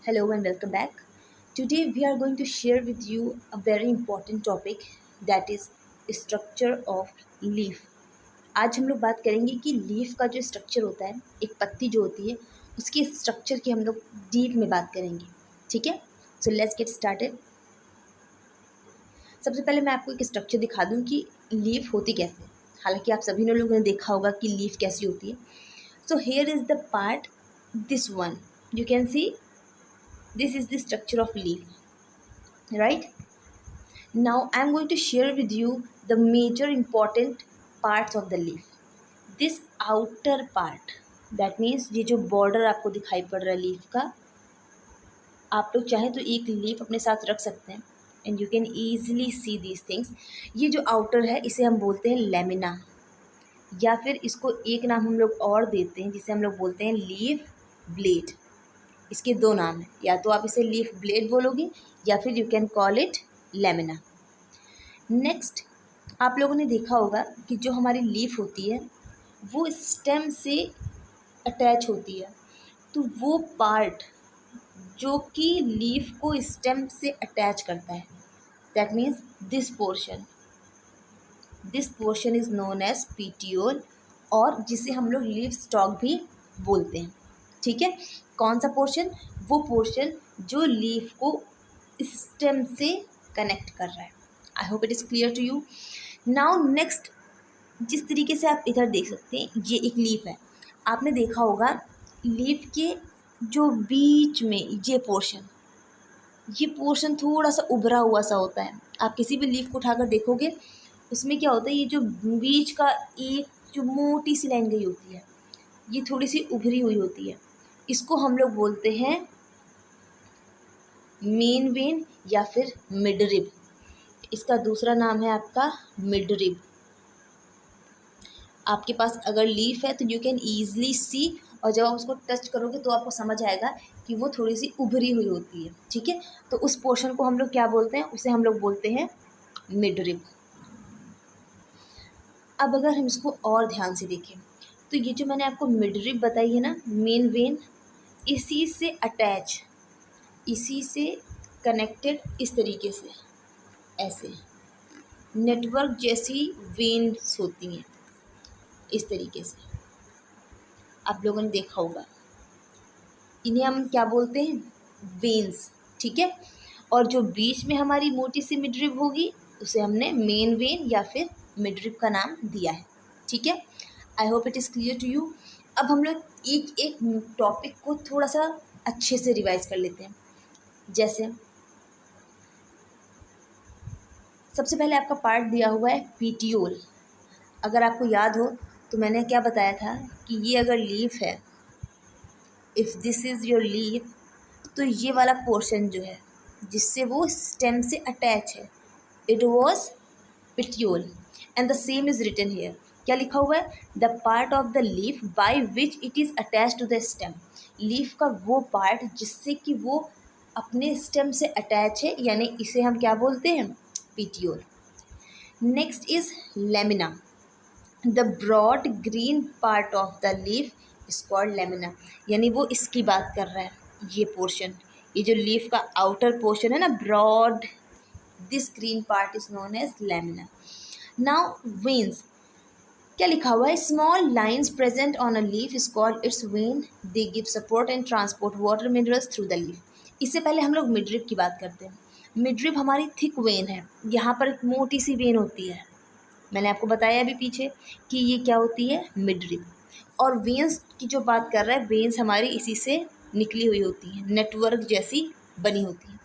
Hello and welcome back. Today we are going to share with you a very important topic that is structure of leaf. आज हम लोग बात करेंगे कि leaf का जो स्ट्रक्चर होता है, एक पत्ती जो होती है उसकी स्ट्रक्चर की हम लोग डीप में बात करेंगे. ठीक है, सो लेट्स गेट स्टार्टेड. सबसे पहले मैं आपको एक स्ट्रक्चर दिखा दूं कि लीफ होती कैसे. हालांकि आप सभी लोगों ने देखा होगा कि लीफ कैसी होती है. So here is the part, this one you can see. This is the structure of leaf, right? Now I am going to share with you the major important parts of the leaf. This outer part, that means ये जो border आपको दिखाई पड़ रहा है leaf का, आप लोग चाहें तो एक लीफ अपने साथ रख सकते हैं and you can easily see these things. ये जो outer है इसे हम बोलते हैं लेमिना, या फिर इसको एक नाम हम लोग और देते हैं जिसे हम लोग बोलते हैं लीफ ब्लेड. इसके दो नाम हैं, या तो आप इसे लीफ ब्लेड बोलोगे या फिर you can call it lamina. Next, आप लोगों ने देखा होगा कि जो हमारी लीफ होती है वो स्टेम से अटैच होती है. तो वो पार्ट जो कि लीफ को स्टेम से अटैच करता है, that means this portion is known as petiole, और जिसे हम लोग लीफ स्टॉक भी बोलते हैं. ठीक है, कौन सा पोर्शन? वो पोर्शन जो लीफ को स्टेम से कनेक्ट कर रहा है. I hope it is clear to you. Now next, जिस तरीके से आप इधर देख सकते हैं ये एक लीफ है. आपने देखा होगा लीफ के जो बीच में ये पोर्शन थोड़ा सा उभरा हुआ सा होता है. आप किसी भी लीफ को उठाकर देखोगे उसमें क्या होता है, ये जो बीच का एक जो मोटी सी लाइन गई होती है ये थोड़ी सी उभरी हुई होती है. इसको हम लोग बोलते हैं मेन वेन या फिर मिडरिब. इसका दूसरा नाम है आपका मिडरिब. आपके पास अगर लीफ है तो यू कैन ईजली सी, और जब आप उसको टच करोगे तो आपको समझ आएगा कि वो थोड़ी सी उभरी हुई होती है. ठीक है, तो उस पोर्शन को हम लोग क्या बोलते हैं? उसे हम लोग बोलते हैं मिडरिब. अब अगर हम इसको और ध्यान से देखें तो ये जो मैंने आपको मिडरिब बताई है ना, मेन वेन, इसी से कनेक्टेड इस तरीके से ऐसे नेटवर्क जैसी वेन्स होती हैं. इस तरीके से आप लोगों ने देखा होगा. इन्हें हम क्या बोलते हैं? वेन्स. ठीक है, और जो बीच में हमारी मोटी सी मिडरिब होगी उसे हमने मेन वेन या फिर मिडरिब का नाम दिया है. ठीक है, I hope it is clear to you. अब हम लोग एक एक टॉपिक को थोड़ा सा अच्छे से रिवाइज कर लेते हैं. जैसे सबसे पहले आपका पार्ट दिया हुआ है पीटियोल. अगर आपको याद हो तो मैंने क्या बताया था कि ये अगर लीफ है, if this is your leaf, तो ये वाला पोर्शन जो है जिससे वो स्टेम से अटैच है, it was petiole. And the same is written here. क्या लिखा हुआ है? The part of the leaf by which it is attach to the stem. Leaf का वो पार्ट जिससे कि वो अपने स्टेम से अटैच है, यानी इसे हम क्या बोलते हैं? Petiole. Next is lamina. The broad green part of the leaf is called lamina. यानी वो इसकी बात कर रहा है, ये पोर्शन, ये जो लीफ का आउटर पोर्शन है ना, broad, this green part is known as lamina. Now veins, क्या लिखा हुआ है? Small lines present on a leaf is called its vein. They give support and transport water minerals through the leaf. इससे पहले हम लोग मिडरिब की बात करते हैं. मिडरिब हमारी थिक वेन है. यहाँ पर एक मोटी सी वेन होती है. मैंने आपको बताया अभी पीछे कि ये क्या होती है? मिडरिब. और वेन्स की जो बात कर रहा है, वेन्स हमारी इसी से निकली हुई होती हैं, नेटवर्क जैसी बनी होती हैं,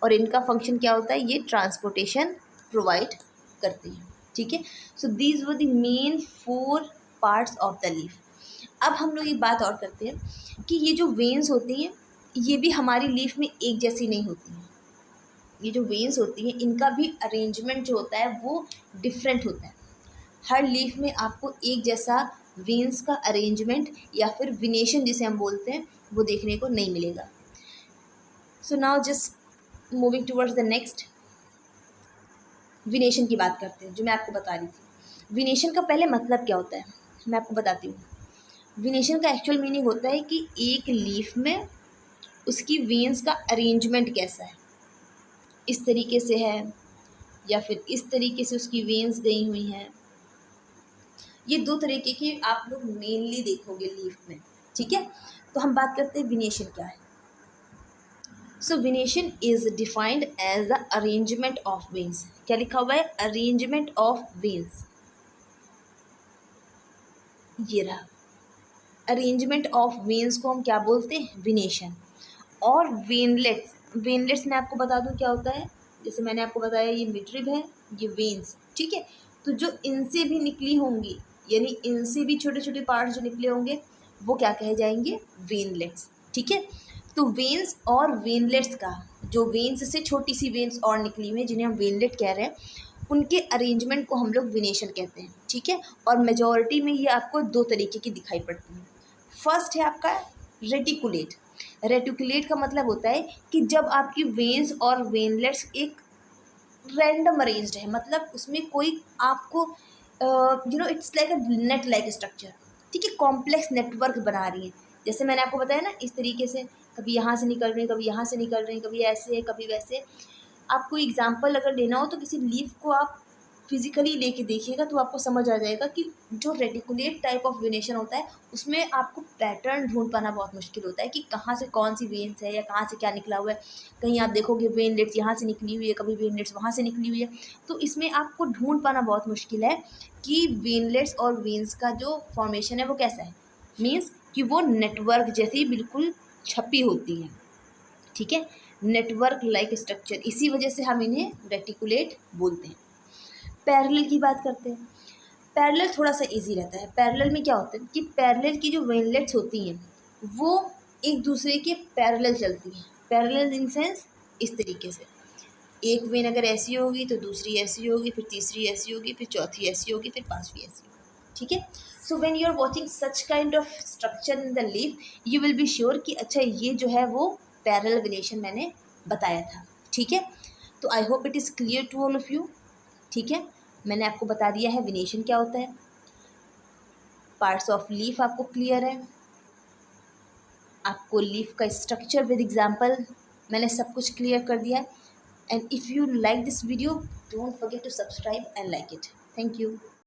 और इनका फंक्शन क्या होता है? ये ट्रांसपोर्टेशन प्रोवाइड करती हैं. ठीक है, so these were the main 4 parts of the leaf. अब हम लोग एक बात और करते हैं कि ये जो वेन्स होती हैं ये भी हमारी लीफ में एक जैसी नहीं होती हैं. ये जो वेन्स होती हैं इनका भी अरेंजमेंट जो होता है वो डिफरेंट होता है. हर लीफ में आपको एक जैसा वेन्स का अरेंजमेंट या फिर विनेशन जिसे हम बोलते हैं वो देखने को नहीं मिलेगा. So now just moving towards the next, विनेशन की बात करते हैं जो मैं आपको बता रही थी. विनेशन का पहले मतलब क्या होता है मैं आपको बताती हूँ. विनेशन का एक्चुअल मीनिंग होता है कि एक लीफ में उसकी वेन्स का अरेंजमेंट कैसा है, इस तरीके से है या फिर इस तरीके से उसकी वेन्स गई हुई हैं। ये दो तरीके की आप लोग मेनली देखोगे लीफ में, ठीक है। तो हम बात करते हैं विनेशन क्या है। So venation is defined as the arrangement of veins. क्या लिखा हुआ है, अरेंजमेंट ऑफ वेन्स, ये रहा। अरेंजमेंट ऑफ वेन्स को हम क्या बोलते हैं, विनेशन। और वेनलेट्स, वेनलेट्स मैं आपको बता दूं क्या होता है। जैसे मैंने आपको बताया ये मिडरिब है, ये वेन्स, ठीक है। तो जो इनसे भी निकली होंगी, यानी इनसे भी छोटे छोटे पार्ट्स जो निकले होंगे वो क्या कहे जाएंगे, वेनलेट्स, ठीक है। तो वेन्स और वेनलेट्स का, जो वेन्स से छोटी सी वेन्स और निकली हुई हैं जिन्हें हम वेनलेट कह रहे हैं, उनके अरेंजमेंट को हम लोग विनेशन कहते हैं, ठीक है। और मेजॉरिटी में ये आपको दो तरीके की दिखाई पड़ती हैं। फर्स्ट है आपका रेटिकुलेट। रेटिकुलेट का मतलब होता है कि जब आपकी वेन्स और वेनलेट्स एक रैंडम अरेंज्ड है, मतलब उसमें कोई आपको it's like a net like structure, ठीक है, कॉम्प्लेक्स नेटवर्क बना रही है। जैसे मैंने आपको बताया ना, इस तरीके से कभी यहाँ से निकल रही है, कभी यहाँ से निकल रही है, कभी ऐसे है, कभी वैसे। आपको एग्जाम्पल अगर लेना हो तो किसी लीफ को आप फिजिकली लेके देखिएगा तो आपको समझ आ जाएगा कि जो रेटिकुलेट टाइप ऑफ वेनेशन होता है उसमें आपको पैटर्न ढूंढ पाना बहुत मुश्किल होता है कि कहाँ से कौन सी वेन्स है या कहाँ से क्या निकला हुआ है। कहीं आप देखोगे वेनलेट्स यहाँ से निकली हुई है, कभी वेनलेट्स वहाँ से निकली हुई है, तो इसमें आपको ढूंढ पाना बहुत मुश्किल है कि वेनलेट्स और वेन्स का जो फॉर्मेशन है वो कैसा है। मीन्स कि वो नेटवर्क जैसी बिल्कुल छपी होती है, ठीक है, नेटवर्क लाइक स्ट्रक्चर। इसी वजह से हम इन्हें रेटिकुलेट बोलते हैं। पैरेलल की बात करते हैं। पैरेलल थोड़ा सा इजी रहता है। पैरेलल में क्या होता है कि पैरेलल की जो वेनलेट्स होती हैं वो एक दूसरे के पैरेलल चलती हैं। पैरेलल इन सेंस इस तरीके से, एक वेन अगर ऐसी होगी तो दूसरी ऐसी होगी, फिर तीसरी ऐसी होगी, फिर चौथी ऐसी होगी, फिर पांचवी ऐसी होगी, ठीक है। So when you are watching such kind of structure in the leaf, you will be sure कि अच्छा ये जो है वो पैरेलल वेनेशन मैंने बताया था, ठीक है। तो I hope it is clear to all of you, ठीक है। मैंने आपको बता दिया है वेनेशन क्या होता है, पार्ट्स ऑफ लीफ आपको क्लियर है, आपको लीफ का स्ट्रक्चर विद एग्जांपल मैंने सब कुछ क्लियर कर दिया है। And if you like this video, don't forget to subscribe and like it. Thank you.